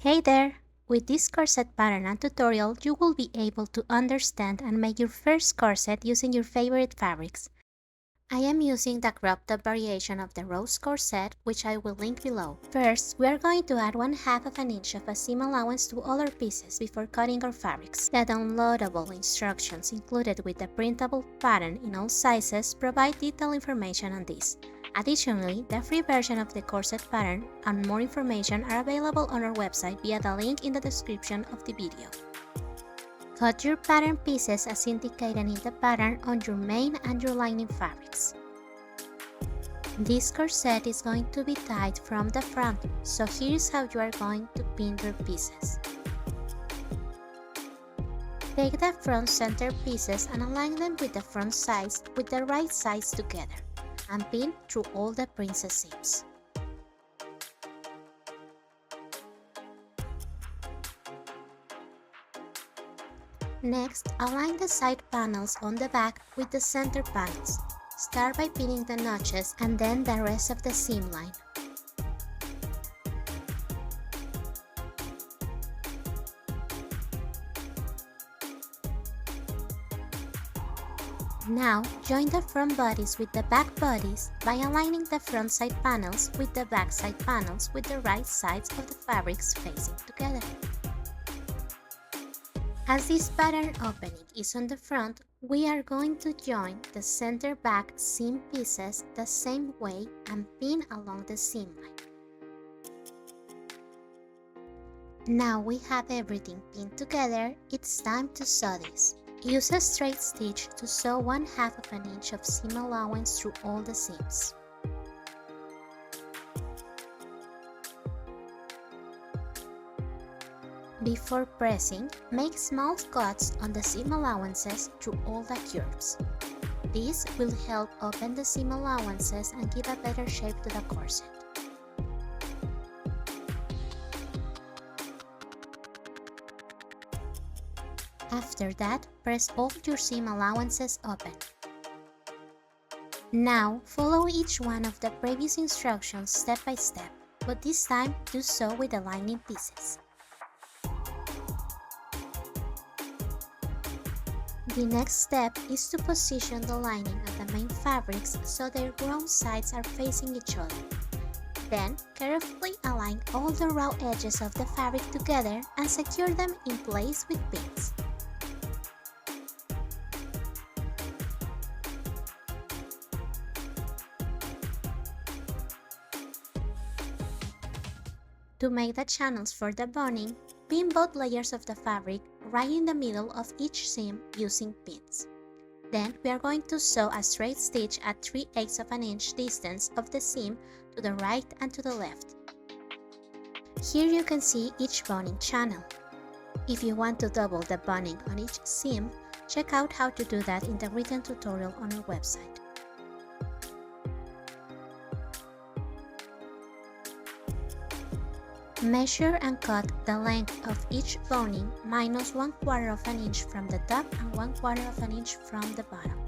Hey there! With this corset pattern and tutorial, you will be able to understand and make your first corset using your favorite fabrics. I am using the crop top variation of the rose corset, which I will link below. First, we are going to add 1/2 of an inch of a seam allowance to all our pieces before cutting our fabrics. The downloadable instructions included with the printable pattern in all sizes provide detailed information on this. Additionally, the free version of the corset pattern and more information are available on our website via the link in the description of the video. Cut your pattern pieces as indicated in the pattern on your main and your lining fabrics. This corset is going to be tied from the front, so here is how you are going to pin your pieces. Take the front center pieces and align them with the front sides with the right sides together, and pin through all the princess seams. Next, align the side panels on the back with the center panels. Start by pinning the notches and then the rest of the seam line. Now, join the front bodies with the back bodies by aligning the front side panels with the back side panels with the right sides of the fabrics facing together. As this pattern opening is on the front, we are going to join the center back seam pieces the same way and pin along the seam line. Now we have everything pinned together, it's time to sew this. Use a straight stitch to sew 1/2 of an inch of seam allowance through all the seams. Before pressing, make small cuts on the seam allowances through all the curves. This will help open the seam allowances and give a better shape to the corset. After that, press all your seam allowances open. Now, follow each one of the previous instructions step by step, but this time do so with the lining pieces. The next step is to position the lining of the main fabrics so their grown sides are facing each other. Then, carefully align all the raw edges of the fabric together and secure them in place with pins. To make the channels for the boning, pin both layers of the fabric right in the middle of each seam using pins. Then we are going to sew a straight stitch at 3/8 of an inch distance of the seam to the right and to the left. Here you can see each boning channel. If you want to double the boning on each seam, check out how to do that in the written tutorial on our website. Measure and cut the length of each boning minus 1/4 of an inch from the top and 1/4 of an inch from the bottom.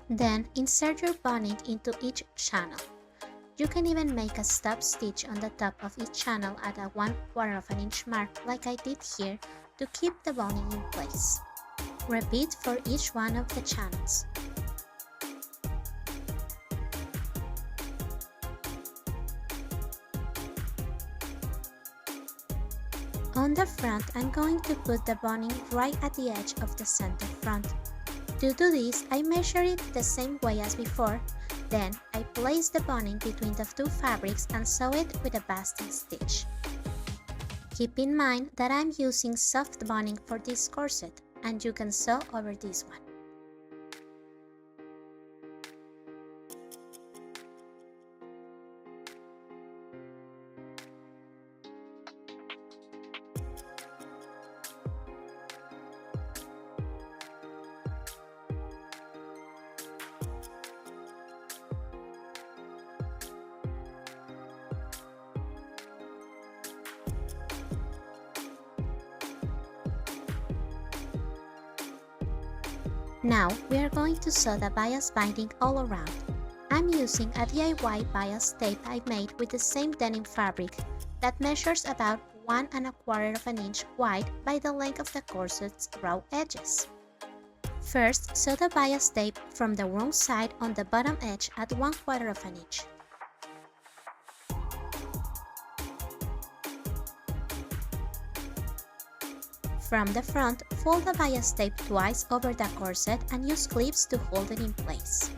Then insert your boning into each channel. You can even make a stop stitch on the top of each channel at a 1/4 of an inch mark like I did here to keep the boning in place. Repeat for each one of the channels. On the front, I'm going to put the boning right at the edge of the center front. To do this, I measure it the same way as before, then I place the boning between the two fabrics and sew it with a basting stitch. Keep in mind that I'm using soft boning for this corset, and you can sew over this one. Now we are going to sew the bias binding all around. I'm using a DIY bias tape I made with the same denim fabric that measures about 1¼ inch wide by the length of the corset's raw edges. First, sew the bias tape from the wrong side on the bottom edge at 1/4 inch. From the front, fold the bias tape twice over the corset and use clips to hold it in place.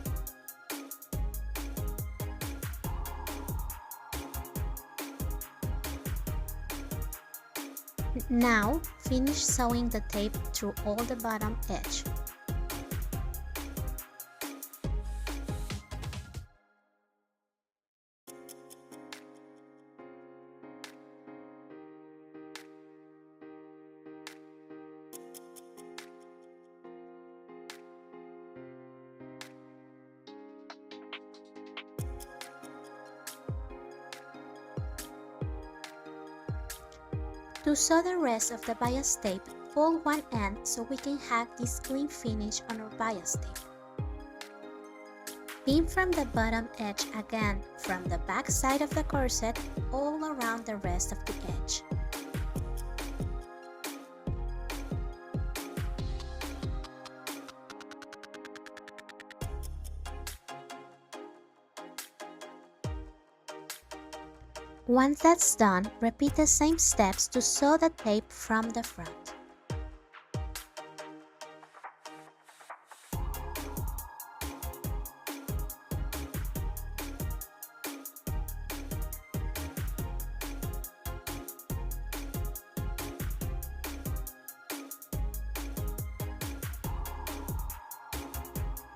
Now, finish sewing the tape through all the bottom edge. To sew the rest of the bias tape, fold one end so we can have this clean finish on our bias tape. Pin from the bottom edge again from the back side of the corset all around the rest of the edge. Once that's done, repeat the same steps to sew the tape from the front.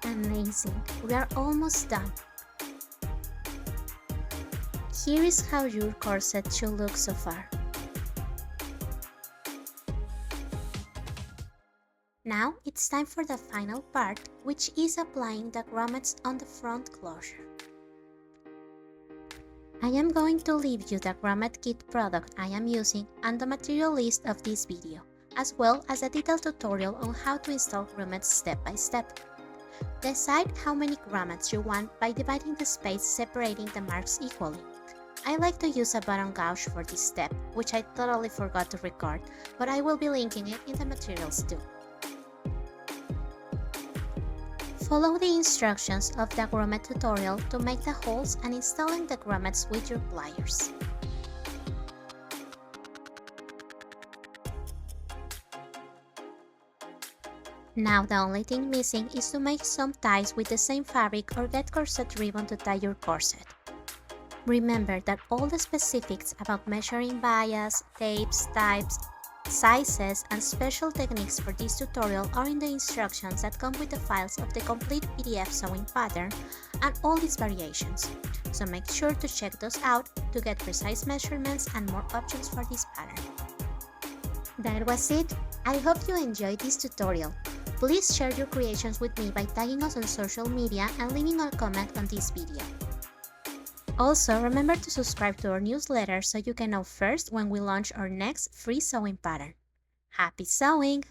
Amazing! We are almost done. Here is how your corset should look so far. Now it's time for the final part, which is applying the grommets on the front closure. I am going to leave you the grommet kit product I am using and the material list of this video, as well as a detailed tutorial on how to install grommets step by step. Decide how many grommets you want by dividing the space separating the marks equally. I like to use a bottom gouge for this step, which I totally forgot to record, but I will be linking it in the materials too. Follow the instructions of the grommet tutorial to make the holes and installing the grommets with your pliers. Now the only thing missing is to make some ties with the same fabric or get corset ribbon to tie your corset. Remember that all the specifics about measuring bias, tapes, types, sizes, and special techniques for this tutorial are in the instructions that come with the files of the complete PDF sewing pattern and all its variations, so make sure to check those out to get precise measurements and more options for this pattern. That was it! I hope you enjoyed this tutorial. Please share your creations with me by tagging us on social media and leaving a comment on this video. Also, remember to subscribe to our newsletter so you can know first when we launch our next free sewing pattern. Happy sewing!